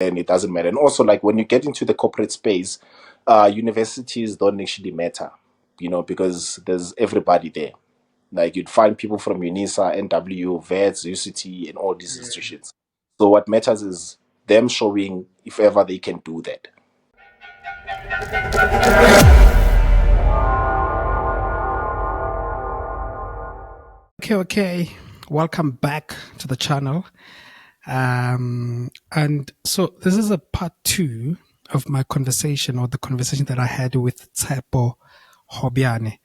it doesn't matter. And also, like when you get into the corporate space, universities don't actually matter, because there's everybody there. Like you'd find people from UNISA, NW, VETS, UCT, and all these institutions. So what matters is them showing if ever they can do that. Okay. Welcome back to the channel. And so this is a part 2 of my conversation, or the conversation that I had with Tshepo Hobyane.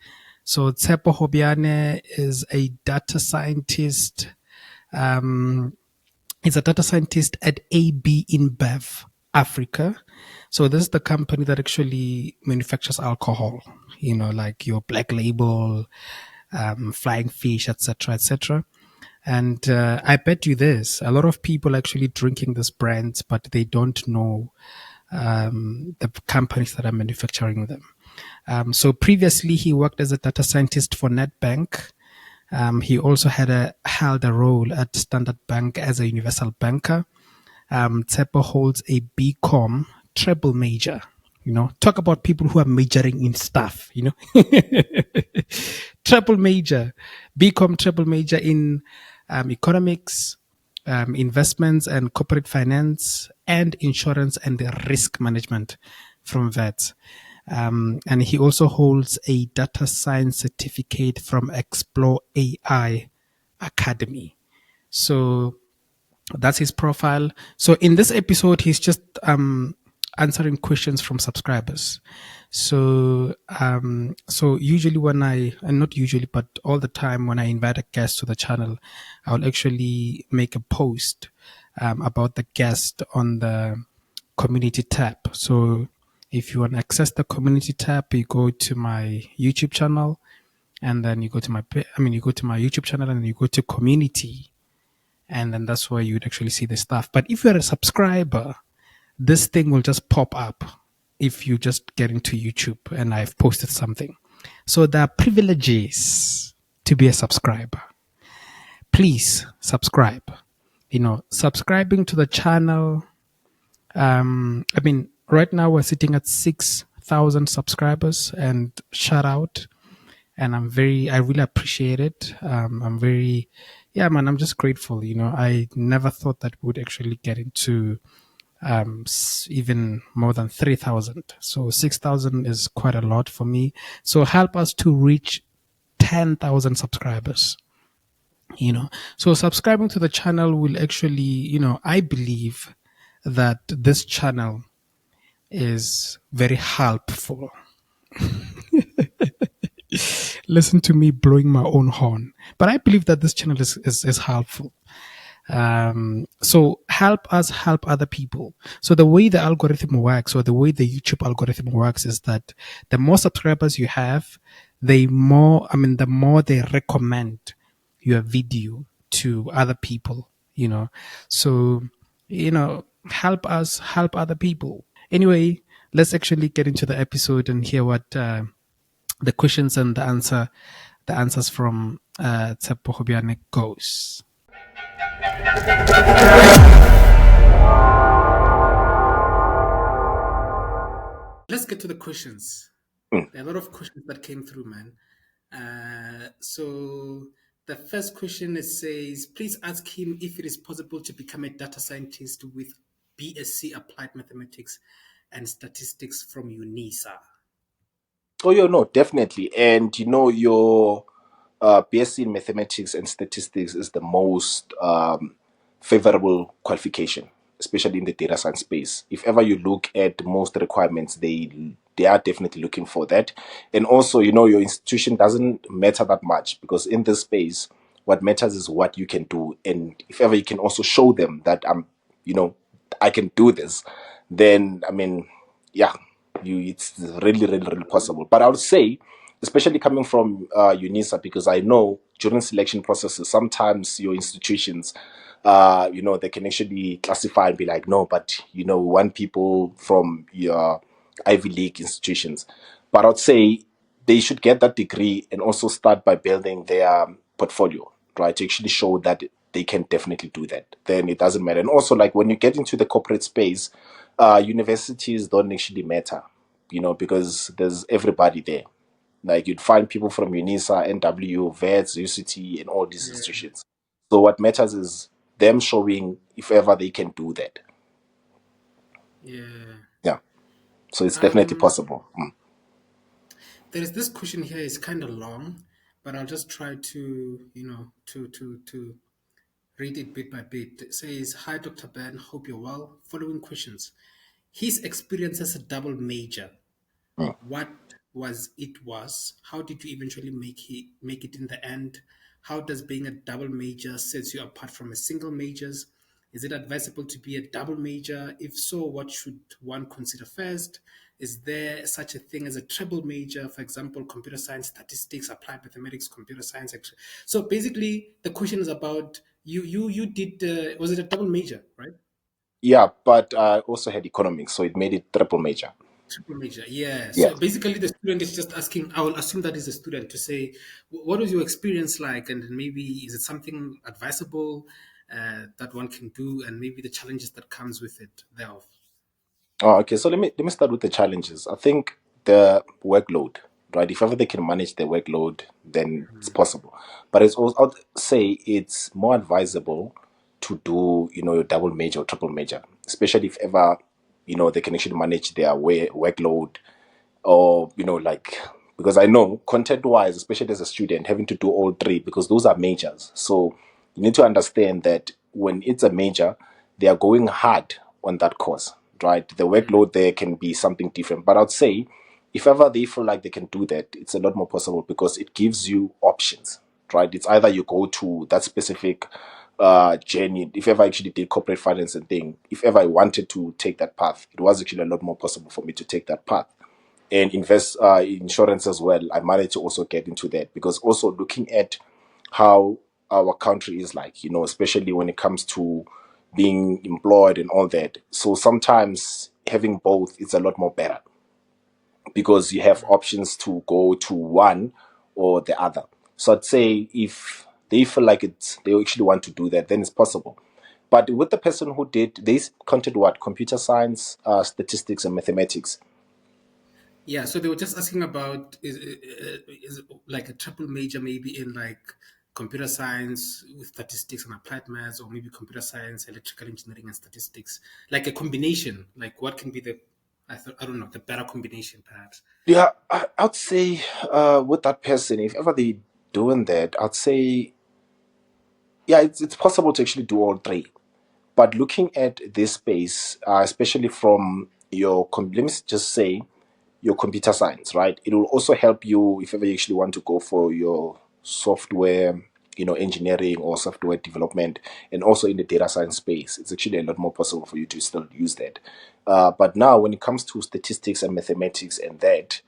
So Tshepo Hobyane is a data scientist. He's a data scientist at Ab InBev Africa. So this is the company that actually manufactures alcohol, like your Black Label, Flying Fish, etc., etc. And I bet you this: a lot of people actually drinking these brands, but they don't know the companies that are manufacturing them. So previously, he worked as a data scientist for Nedbank. He also held a role at Standard Bank as a universal banker. Tshepo holds a BCom treble major. Talk about people who are majoring in stuff, Triple major, BCom triple major in economics, investments and corporate finance, and insurance and risk management from VET. And he also holds a data science certificate from Explore AI Academy. So that's his profile. So in this episode, he's just answering questions from subscribers. So usually not usually, but all the time when I invite a guest to the channel, I'll actually make a post about the guest on the community tab. So if you want to access the community tab, you go to my YouTube channel, and then you go to my YouTube channel, and then you go to community, and then that's where you'd actually see the stuff. But if you're a subscriber, this thing will just pop up if you just get into YouTube and I've posted something. So there are privileges to be a subscriber. Please subscribe. Subscribing to the channel. Right now we're sitting at 6,000 subscribers, and shout out. And I really appreciate it. I'm just grateful. I never thought that we would actually get into even more than 3,000. So 6,000 is quite a lot for me. So help us to reach 10,000 subscribers. So subscribing to the channel will actually, I believe that this channel is very helpful. Listen to me blowing my own horn, but I believe that this channel is helpful. So help us help other people. So the way the algorithm works, or the way the YouTube algorithm works, is that the more subscribers you have, the more they recommend your video to other people. So help us help other people. Anyway, let's actually get into the episode and hear what the questions and the answers from Tshepo Hobyane goes. Let's get to the questions. There are a lot of questions that came through, man. So the first question says, please ask him if it is possible to become a data scientist with BSc Applied Mathematics and Statistics from UNISA. Oh, yeah, no, definitely. And your BSc in mathematics and statistics is the most favorable qualification, especially in the data science space. If ever you look at most requirements, they are definitely looking for that. And also, your institution doesn't matter that much, because in this space, what matters is what you can do. And if ever you can also show them that I can do this, then yeah, it's really, really, really possible. But I would say, especially coming from UNISA, because I know during selection processes, sometimes your institutions, they can actually classify and be like, no, but we want people from your Ivy League institutions. But I would say they should get that degree and also start by building their portfolio, right? To actually show that they can definitely do that. Then it doesn't matter. And also, like when you get into the corporate space, universities don't actually matter, because there's everybody there. Like you'd find people from UNISA, NW, VETS, UCT, and all these Yeah. institutions. So what matters is them showing if ever they can do that. Yeah. Yeah. So it's definitely Um, possible. there is this question here. It's kind of long, but I'll just try to, to read it bit by bit. It says, "Hi, Dr. Ben. Hope you're well. Following questions. His experience as a double major. Mm. What was it was? How did you eventually make it in the end? How does being a double major sets you apart from a single majors? Is it advisable to be a double major? If so, what should one consider first? Is there such a thing as a triple major? For example, computer science, statistics, applied mathematics, computer science. So basically, the question is about you did was it a double major, right? Yeah, but I also had economics, so it made it triple major. Triple major, yeah. So Yes. basically, the student is just asking. I will assume that is a student to say, What was your experience like?" And then maybe is it something advisable that one can do, and maybe the challenges that comes with it thereof. Oh, okay. So let me start with the challenges. I think the workload, right? If ever they can manage the workload, then it's possible. But it's also, I'd say it's more advisable to do, your double major or triple major, especially if ever, they can actually manage their workload, or like, because I know content wise, especially as a student, having to do all three, because those are majors. So you need to understand that when it's a major, they are going hard on that course, right? The workload there can be something different, but I'd say if ever they feel like they can do that, it's a lot more possible because it gives you options, right? It's either you go to that specific journey. If ever I actually did corporate finance and thing, if ever I wanted to take that path, it was actually a lot more possible for me to take that path and invest insurance as well. I managed to also get into that because also looking at how our country is like, especially when it comes to being employed and all that. So sometimes having both is a lot more better because you have options to go to one or the other. So I'd say if they feel like they actually want to do that, then it's possible. But with the person who did, they counted what? Computer science, statistics, and mathematics. Yeah, so they were just asking about is it like a triple major, maybe in like computer science with statistics and applied maths, or maybe computer science, electrical engineering, and statistics, like a combination. Like what can be I don't know, the better combination, perhaps. Yeah, I'd say with that person, if ever they doing that, I'd say yeah, it's possible to actually do all three. But looking at this space, especially from let me just say your computer science, right? It will also help you if ever you actually want to go for your software, engineering or software development, and also in the data science space. It's actually a lot more possible for you to still use that. But now, when it comes to statistics and mathematics and that,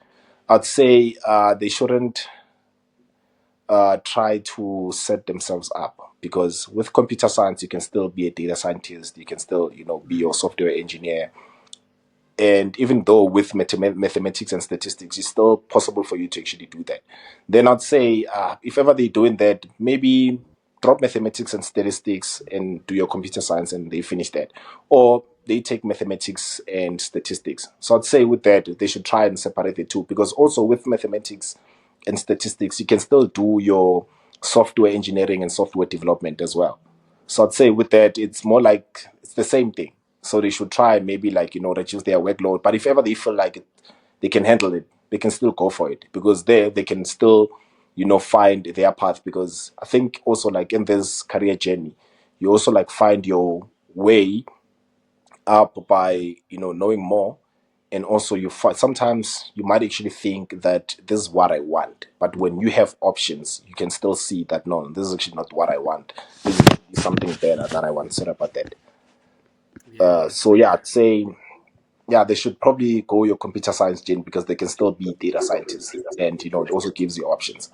I'd say they shouldn't try to set themselves up because with computer science you can still be a data scientist, you can still be your software engineer, and even though with mathematics and statistics it's still possible for you to actually do that. Then I'd say if ever they're doing that, maybe drop mathematics and statistics and do your computer science and they finish that, or they take mathematics and statistics. So I'd say with that they should try and separate the two, because also with mathematics and statistics you can still do your software engineering and software development as well. So I'd say with that, it's more like it's the same thing. So they should try and maybe like, reduce their workload. But if ever they feel like they can handle it, they can still go for it because there they can still, find their path. Because I think also like in this career journey, you also like find your way up by, knowing more. And also you find sometimes you might actually think that this is what I want. But when you have options, you can still see that no, this is actually not what I want. This is something better that I want. Sorry about that. Yeah, So yeah, I'd say yeah, they should probably go your computer science gen because they can still be data scientists, and it also gives you options.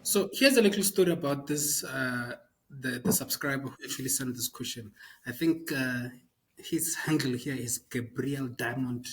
so here's a little story about this. The subscriber who actually sent this question. I think his handle here is Gabriel Diamond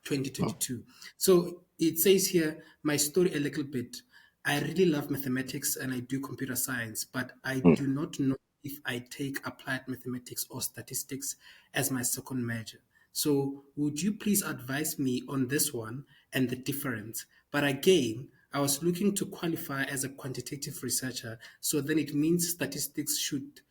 2022. So it says here, my story a little bit. I really love mathematics and I do computer science, but I Hmm. do not know if I take applied mathematics or statistics as my second major. So, would you please advise me on this one and the difference? But again, I was looking to qualify as a quantitative researcher, so then it means statistics should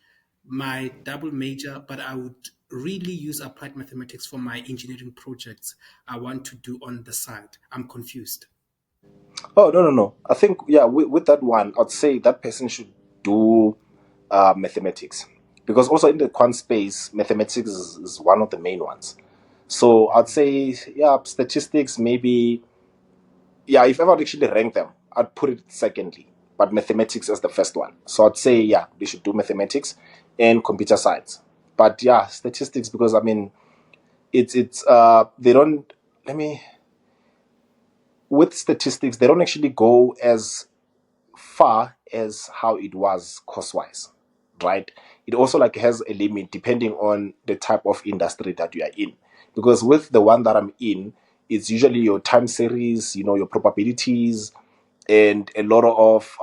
my double major, but I would really use applied mathematics for my engineering projects I want to do on the side. I'm confused. Oh, no, no, no. I think, yeah, with that one, I'd say that person should do mathematics. Because also in the quant space, mathematics is one of the main ones. So I'd say, yeah, statistics, maybe, yeah, if ever I'd actually rank them, I'd put it secondly. But mathematics is the first one. So I'd say, yeah, they should do mathematics and computer science. But yeah, statistics, because I mean, they don't, let me, with statistics, they don't actually go as far as how it was cost wise, right? It also like has a limit depending on the type of industry that you are in. Because with the one that I'm in, it's usually your time series, your probabilities, and a lot of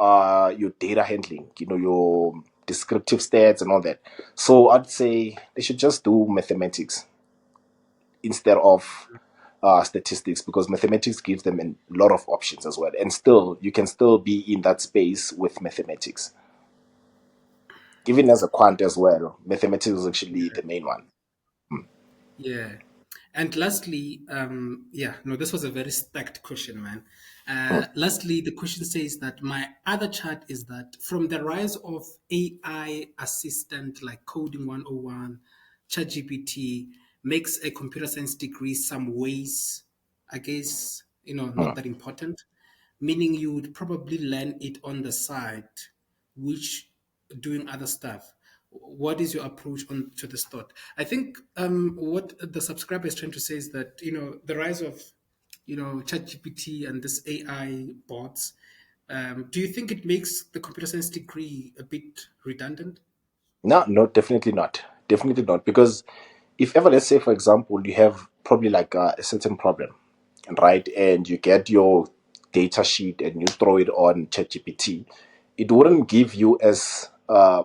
your data handling, your descriptive stats and all that. So I'd say they should just do mathematics instead of statistics, because mathematics gives them a lot of options as well, and still you can still be in that space with mathematics. Even as a quant as well, mathematics is actually the main one. Yeah. And lastly, yeah, no, this was a very stacked question, man. Mm. Lastly, the question says that my other chart is that from the rise of AI assistant like Coding 101, ChatGPT makes a computer science degree some ways, I guess, not Mm. that important, meaning you would probably learn it on the side, which doing other stuff. What is your approach on to this thought? I think what the subscriber is trying to say is that the rise of ChatGPT and this AI bots. Do you think it makes the computer science degree a bit redundant? No, no, definitely not. Definitely not. Because if ever, let's say, for example, you have probably like a certain problem, right? And you get your data sheet and you throw it on ChatGPT, it wouldn't give you as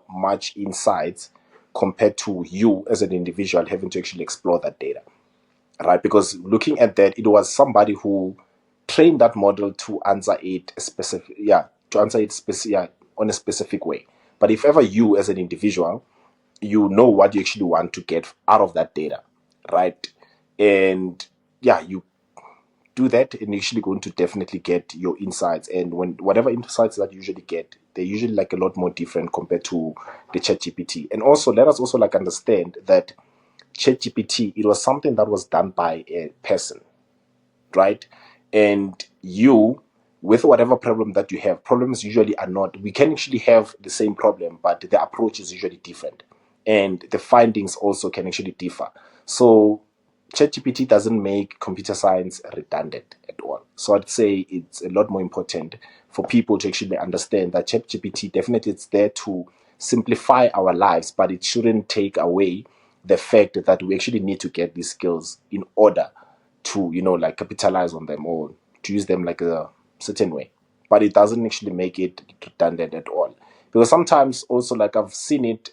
much insights compared to you as an individual having to actually explore that data, right? Because looking at that, it was somebody who trained that model to answer it specific, yeah, to answer it yeah, on a specific way. But if ever you, as an individual, you know what you actually want to get out of that data, right? And yeah, you do that, and you're actually going to definitely get your insights. And when whatever insights that you usually get, they're usually like a lot more different compared to the chat gpt. And also let us also like understand that ChatGPT, it was something that was done by a person, right? And you, with whatever problem that you have, problems usually are not, we can actually have the same problem, but the approach is usually different. And the findings also can actually differ. So ChatGPT doesn't make computer science redundant at all. So I'd say it's a lot more important for people to actually understand that ChatGPT definitely it's there to simplify our lives, but it shouldn't take away the fact that we actually need to get these skills in order to like capitalize on them or to use them like a certain way. But it doesn't actually make it redundant at all, because sometimes also like I've seen it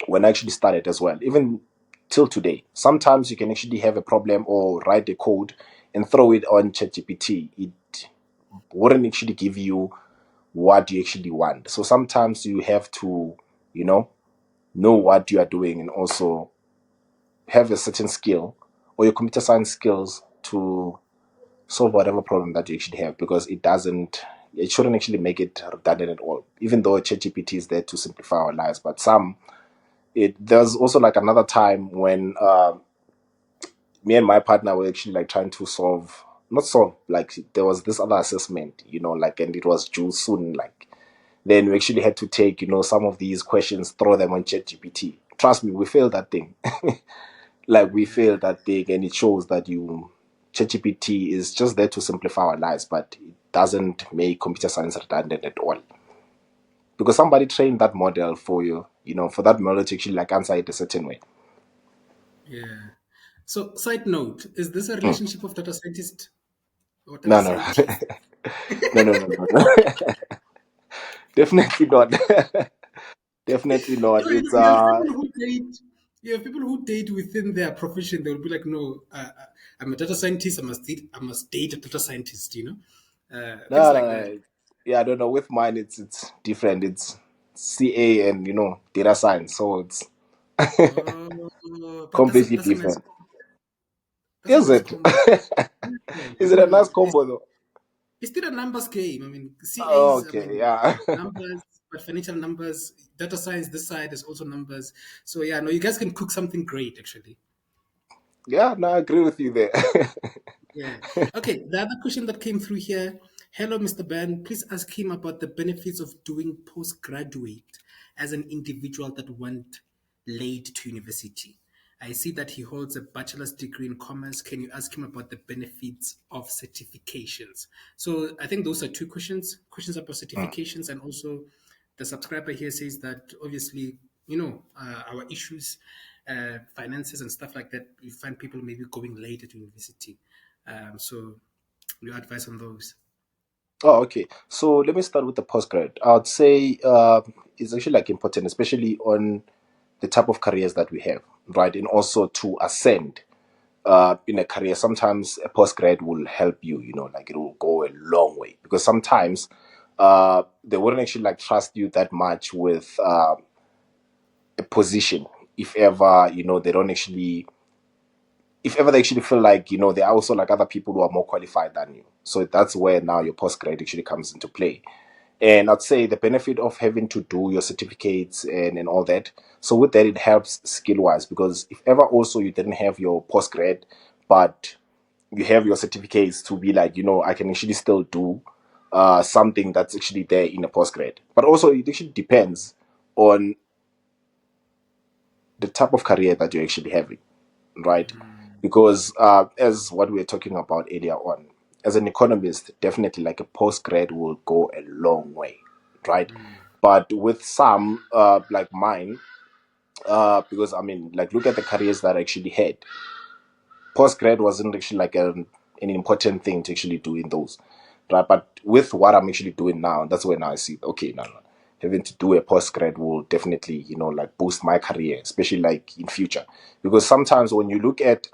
when I actually started as well, even till today. Sometimes you can actually have a problem or write a code and throw it on ChatGPT. It wouldn't actually give you what you actually want. So sometimes you have to, you know what you are doing, and also have a certain skill or your computer science skills to solve whatever problem that you actually have, because it shouldn't actually make it redundant at all, even though ChatGPT is there to simplify our lives. But there's also like another time when me and my partner were actually like trying to not solve, like there was this other assessment, like, and it was due soon, like, then we actually had to take, some of these questions, throw them on ChatGPT. Trust me, we failed that thing. Like we failed that thing, and it shows that ChatGPT is just there to simplify our lives, but it doesn't make computer science redundant at all. Because somebody trained that model for you, for that model to actually like answer it a certain way. Yeah. So, side note, is this a Mm. relationship of data scientist? or data No, no, scientist? no, no, no, no, no. Definitely not. Definitely not. You It's know, you have people who date. You have people who date within their profession. They will be like, "No, I'm a data scientist. I must date a data scientist." You know, things no, like no, that. no. Yeah, I don't know. With mine, it's different. It's CA and data science, so it's But completely that's a nice different. that's a Is nice it? combo. Yeah, Is I it a nice mean, combo though? it's still a numbers game. I mean, Oh, CAs. I okay, mean, yeah. numbers, but financial numbers. Data science. This side is also numbers. So yeah, no, you guys can cook something great actually. Yeah, no, I agree with you there. Yeah. Okay. The other question that came through here. Hello, Mr. Ben. Please ask him about the benefits of doing postgraduate as an individual that went late to university. I see that he holds a bachelor's degree in commerce. Can you ask him about the benefits of certifications? So I think those are two questions: questions about Mm. certifications, and also the subscriber here says that obviously, our issues, finances and stuff like that, we find people maybe going later to university. So your advice on those? Oh, okay. So let me start with the postgrad. I'd say it's actually like important, especially on the type of careers that we have, right? And also to ascend in a career. Sometimes a postgrad will help you. Like it will go a long way because sometimes they wouldn't actually like trust you that much with a position if ever they don't actually if ever they actually feel like there are also like other people who are more qualified than you. So that's where now your postgrad actually comes into play. And I'd say the benefit of having to do your certificates and all that. So with that, it helps skill wise because if ever also you didn't have your postgrad, but you have your certificates to be like, I can actually still do something that's actually there in a postgrad. But also it actually depends on the type of career that you're actually having, right? Because as what we were talking about earlier on, as an economist, definitely like a postgrad will go a long way, right? But with some like mine, because I mean, like look at the careers that I actually had. Postgrad wasn't actually like an important thing to actually do in those, right? But with what I'm actually doing now, that's when I see, okay, no, no, having to do a postgrad will definitely, like boost my career, especially like in future, because sometimes when you look at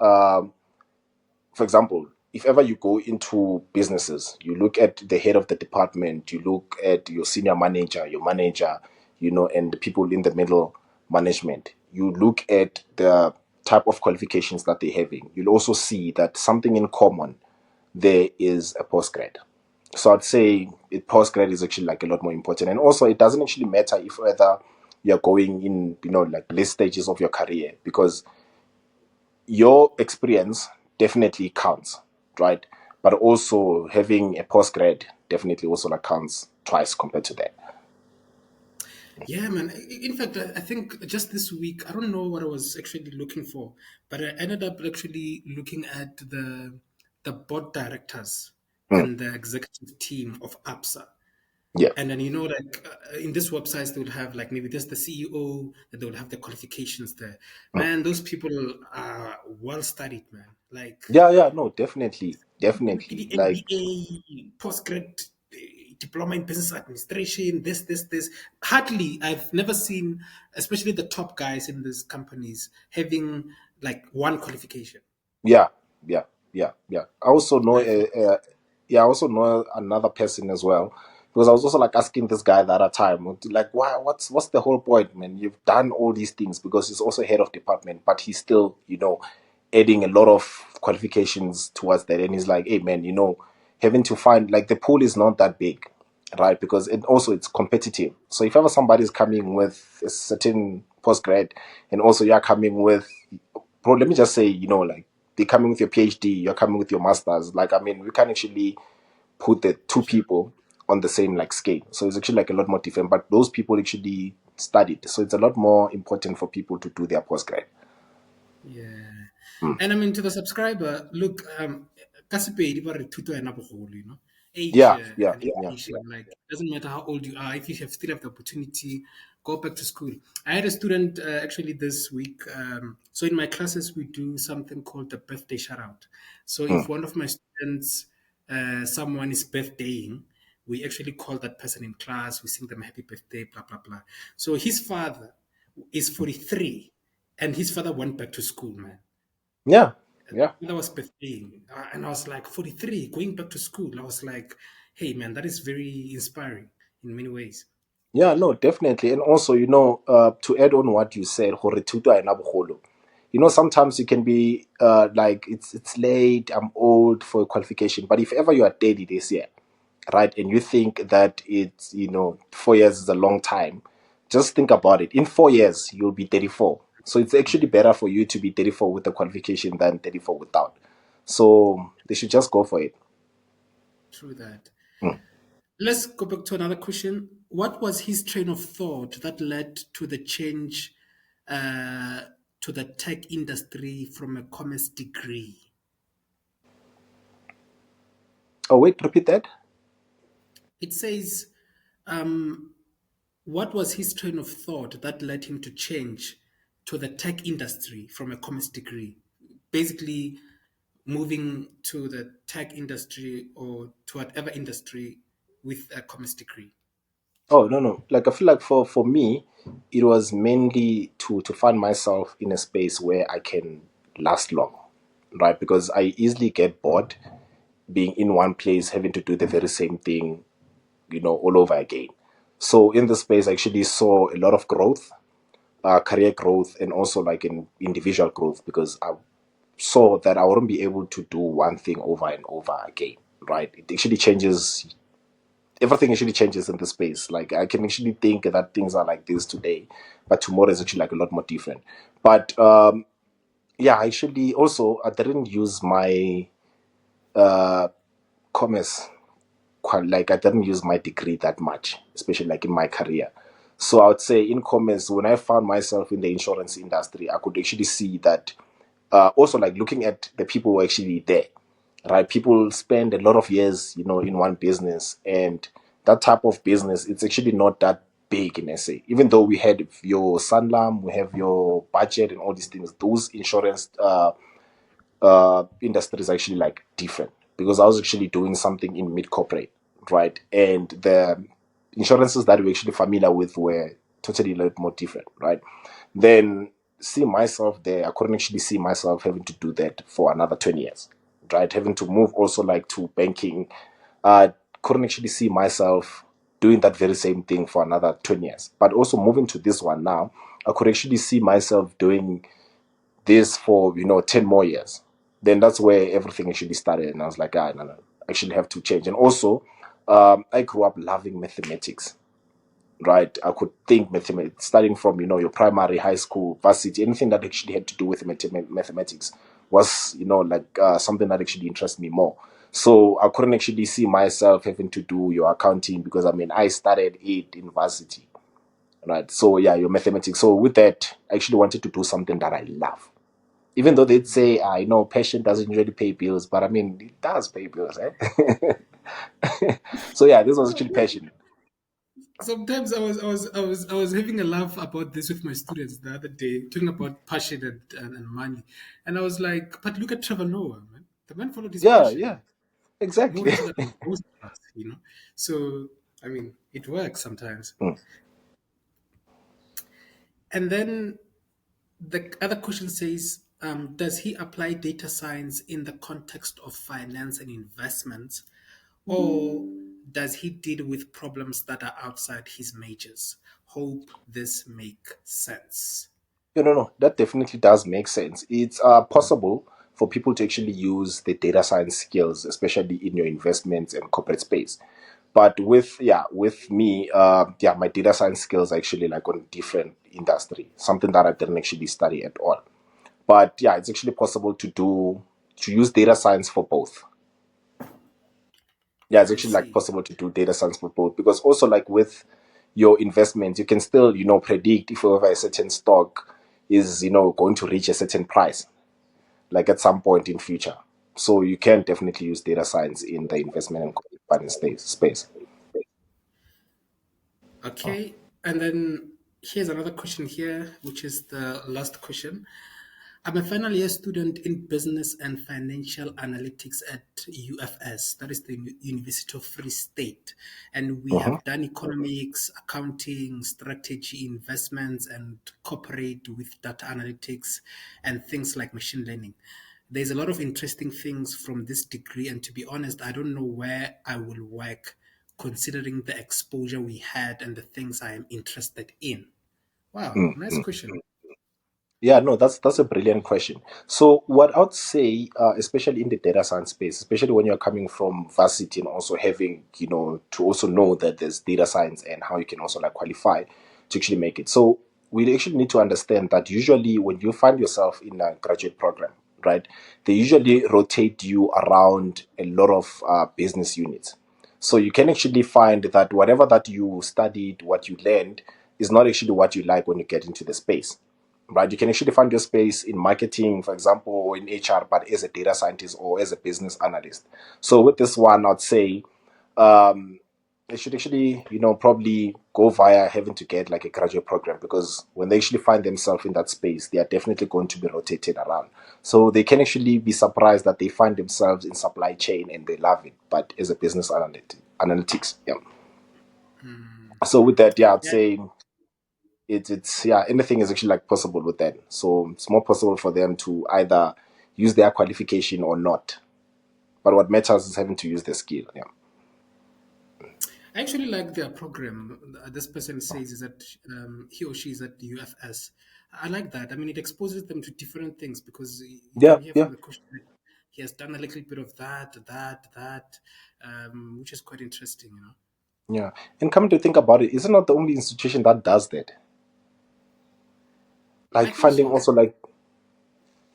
for example, if ever you go into businesses, you look at the head of the department, you look at your senior manager, your manager, and the people in the middle management, you look at the type of qualifications that they're having. You'll also see that something in common there is a postgrad. So I'd say postgrad is actually like a lot more important. And also, it doesn't actually matter if whether you're going in, like late stages of your career, because your experience definitely counts, right? But also having a postgrad definitely also like counts twice compared to that. Yeah, man. In fact, I think just this week, I don't know what I was actually looking for, but I ended up actually looking at the board directors Mm, and the executive team of APSA. yeah, And then like in this website, they would have like maybe there's the CEO, and they would have the qualifications there. mm. Man, those people are well studied, man. Like Yeah, yeah, no, definitely, the definitely. Like, MBA, postgrad diploma in business administration, this. Hardly, I've never seen, especially the top guys in these companies, having like one qualification. yeah, yeah, yeah, yeah. I also know, I've yeah, I also know another person as well, because I was also like asking this guy the other time, like, why? What's the whole point, man? You've done all these things because he's also head of department, but he's still, adding a lot of qualifications towards that. And he's like, hey, man, having to find like the pool is not that big, right? Because it's competitive. So if ever somebody's coming with a certain postgrad, and also you're coming with, bro, let me just say, like they're coming with your PhD, you're coming with your masters. Like, I mean, we can actually put the two sure. people on the same like scale. So it's actually like a lot more different. But those people actually studied, so it's a lot more important for people to do their postgrad. Yeah. Mm. And I mean, to the subscriber, look, ka Sepedi ba re thuto ena bogolo, age Yeah, yeah, and yeah, education. yeah. Like, doesn't matter how old you are, if you have still have the opportunity, go back to school. I had a student actually this week. So in my classes, we do something called the birthday shout out. So Mm. if one of my students someone is birthdaying, we actually call that person in class, we sing them happy birthday, blah, blah, blah. So his father is 43, and his father went back to school, man. Yeah, yeah. I was birthdaying, and I was like, 43, going back to school. I was like, hey, man, that is very inspiring in many ways. Yeah, no, definitely. And also, to add on what you said, hore thuto ha ena bogolo. Sometimes you can be like it's late, I'm old for a qualification. But if ever you are 30 this year, right, and you think that it's 4 years is a long time, just think about it. In 4 years, you'll be 34. So it's actually better for you to be 34 with the qualification than 34 without. So they should just go for it. True that. Mm. Let's go back to another question. What was his train of thought that led to the change uh, to the tech industry from a commerce degree? Oh, wait, repeat that. It says, um, what was his train of thought that led him to change to the tech industry from a commerce degree? Basically, moving to the tech industry or to whatever industry with a commerce degree. Oh, no, no. Like I feel like for me, it was mainly to find myself in a space where I can last long, right? Because I easily get bored being in one place, having to do the very same thing, all over again. So in this space, I actually saw a lot of growth, career growth, and also like in individual growth because I saw that I wouldn't be able to do one thing over and over again, right? It actually changes everything actually changes in the space. Like I can actually think that things are like this today, but tomorrow is actually like a lot more different. But yeah, actually also I didn't use my commerce quite like I didn't use my degree that much, especially like in my career. So I would say in commerce, when I found myself in the insurance industry, I could actually see that also like looking at the people who are actually there, right? People spend a lot of years, in one business, and that type of business, it's actually not that big in SA. Even though we had your Sanlam, we have your budget and all these things, those insurance industry is actually like different because I was actually doing something in mid corporate, right? And the insurances that we're actually familiar with were totally a lot more different, right? Then see myself there, I couldn't actually see myself having to do that for another 20 years, right? Having to move also like to banking, couldn't actually see myself doing that very same thing for another 20 years. But also moving to this one now, I could actually see myself doing this for 10 more years. Then that's where everything actually started, and I was like, no, no, I actually have to change. And also I grew up loving mathematics, right? I could think mathematics starting from your primary, high school, varsity, anything that actually had to do with mathematics was like something that actually interests me more. So I couldn't actually see myself having to do your accounting because I started it in varsity, right? So yeah, your mathematics. So with that, I actually wanted to do something that I love, even though they'd say, I know passion doesn't usually pay bills, but it does pay bills, eh? So yeah, this was actually passion. Sometimes I was having a laugh about this with my students the other day, talking about passion and money, and I was like, "But look at Trevor Noah, man. The man followed his Yeah, passion yeah, more exactly. richer than most of us." So I mean, it works sometimes. Mm. And then the other question says, does he apply data science in the context of finance and investments, or does he deal with problems that are outside his majors? Hope this make sense. No, no, that definitely does make sense. It's possible for people to actually use the data science skills, especially in your investments and corporate space. But with me, yeah, my data science skills are actually like on different industry, something that I didn't actually study at all. But yeah, it's actually possible to use data science for both. Yeah, it's I actually like see. possible to do data science for both because also like with your investments, you can still predict if over a certain stock is going to reach a certain price like at some point in future. So you can definitely use data science in the investment and finance space. Okay. And then here's another question here, which is the last question. I'm a final year student in business and financial analytics at UFS, that is the University of Free State. And we Mm-hmm. have done economics, accounting, strategy, investments, and corporate with data analytics and things like machine learning. There's a lot of interesting things from this degree. And to be honest, I don't know where I will work considering the exposure we had and the things I am interested in. Wow, nice question. Yeah, no, that's a brilliant question. So what I would say, especially in the data science space, especially when you're coming from varsity and also having, to also know that there's data science and how you can also like qualify to actually make it. So we actually need to understand that usually when you find yourself in a graduate program, right, they usually rotate you around a lot of business units. So you can actually find that whatever that you studied, what you learned, is not actually what you like when you get into the space, right? You can actually find your space in marketing, for example, or in HR, but as a data scientist or as a business analyst. So with this one, I'd say um, they should actually, probably go via having to get like a graduate program, because when they actually find themselves in that space, they are definitely going to be rotated around. So they can actually be surprised that they find themselves in supply chain and they love it, but as a business analytics, yeah. So with that, yeah, I'd Yeah, say it's yeah, anything is actually like possible with that. So it's more possible for them to either use their qualification or not. But what matters is having to use their skill. Yeah. I actually like their program. This person says is that he or she is at the UFS. I like that. I mean, it exposes them to different things because you Yeah, can hear yeah, from the question that he has done a little bit of that, which is quite interesting, you know. yeah. And coming to think about it, isn't not the only institution that does that. I Like think finding so. also like,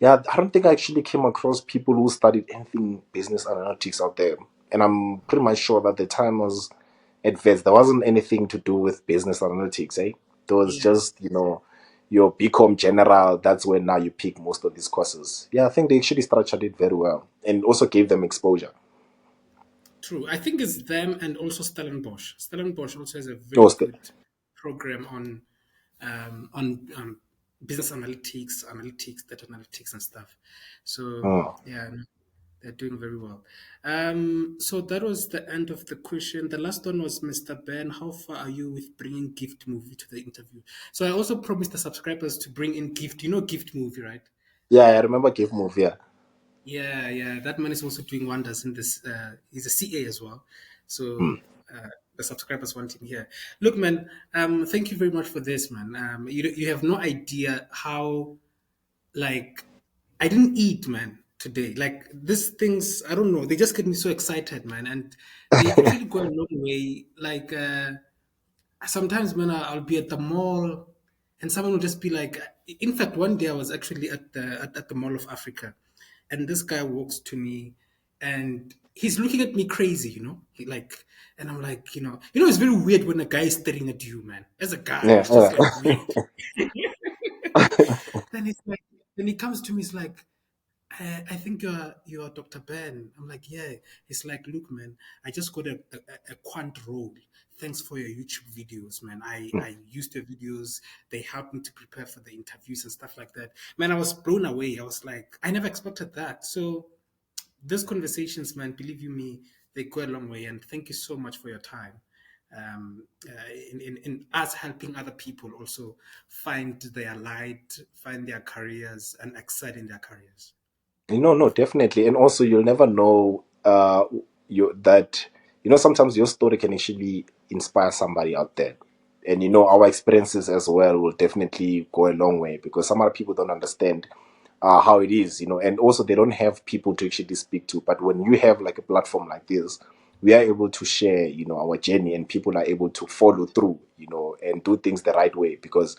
yeah, I don't think I actually came across people who studied anything business analytics out there. And I'm pretty much sure that the time was at Vets, there wasn't anything to do with business analytics, eh? There was Yeah, just, your BCom general. That's where now you pick most of these courses. Yeah, I think they actually structured it very well and also gave them exposure. true. I think it's them and also Stellenbosch. Stellenbosch also has a Oh, very still. good program on business analytics, data analytics, and stuff. So Mm. yeah, no, they're doing very well. So that was the end of the question. The last one was Mr. Ben. How far are you with bringing Gift Movie to the interview? So I also promised the subscribers to bring in Gift. You know Gift Movie, right? Yeah, I remember Give Move. Yeah. Yeah, yeah. That man is also doing wonders in this. He's a CA as well. So Mm. the subscribers want him here. Look, man. Thank you very much for this, man. You have no idea how like I didn't eat, man, today. Like these things, I don't know. They just get me so excited, man, and they actually go a long way. Like sometimes, man, I'll be at the mall, and someone will just be like. In fact, one day I was actually at the Mall of Africa, and this guy walks to me, and he's looking at me crazy, you know. He like, and I'm like, it's very weird when a guy is staring at you, man. As a guy, Yeah. it's just like weird. Then it's like, then he comes to me, he's like, I think you're Dr. Ben. I'm like, yeah. He's like, look, man, I just got a quant role. Thanks for your YouTube videos, man. I used your videos. They helped me to prepare for the interviews and stuff like that. Man, I was blown away. I was like, I never expected that. So those conversations, man, believe you me, they go a long way. And thank you so much for your time. In us helping other people also find their light, find their careers, and excel in their careers. No, definitely. And also, you'll never know sometimes your story can actually inspire somebody out there. And our experiences as well will definitely go a long way, because some other people don't understand how it is, and also they don't have people to actually speak to. But when you have like a platform like this, we are able to share, our journey, and people are able to follow through, and do things the right way, because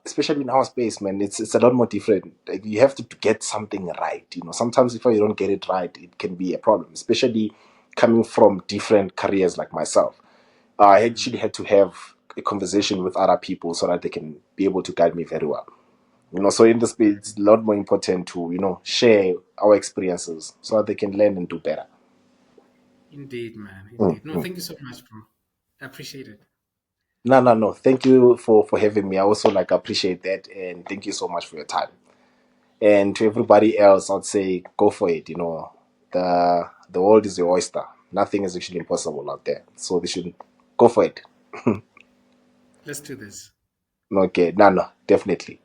especially in our space, man, it's a lot more different. Like, you have to get something right. Sometimes if you don't get it right, it can be a problem. Especially coming from different careers like myself, I actually had to have a conversation with other people so that they can be able to guide me very well. So in this space, it's a lot more important to share our experiences so that they can learn and do better. Indeed, man. Mm, Indeed. No, mm. thank you so much, bro. I appreciate it. No, no, no. Thank you for having me. I also like appreciate that, and thank you so much for your time. And to everybody else, I'd say go for it. You know, the world is your oyster. Nothing is actually impossible out there. So they should go for it. Let's do this. Okay, no, no, definitely.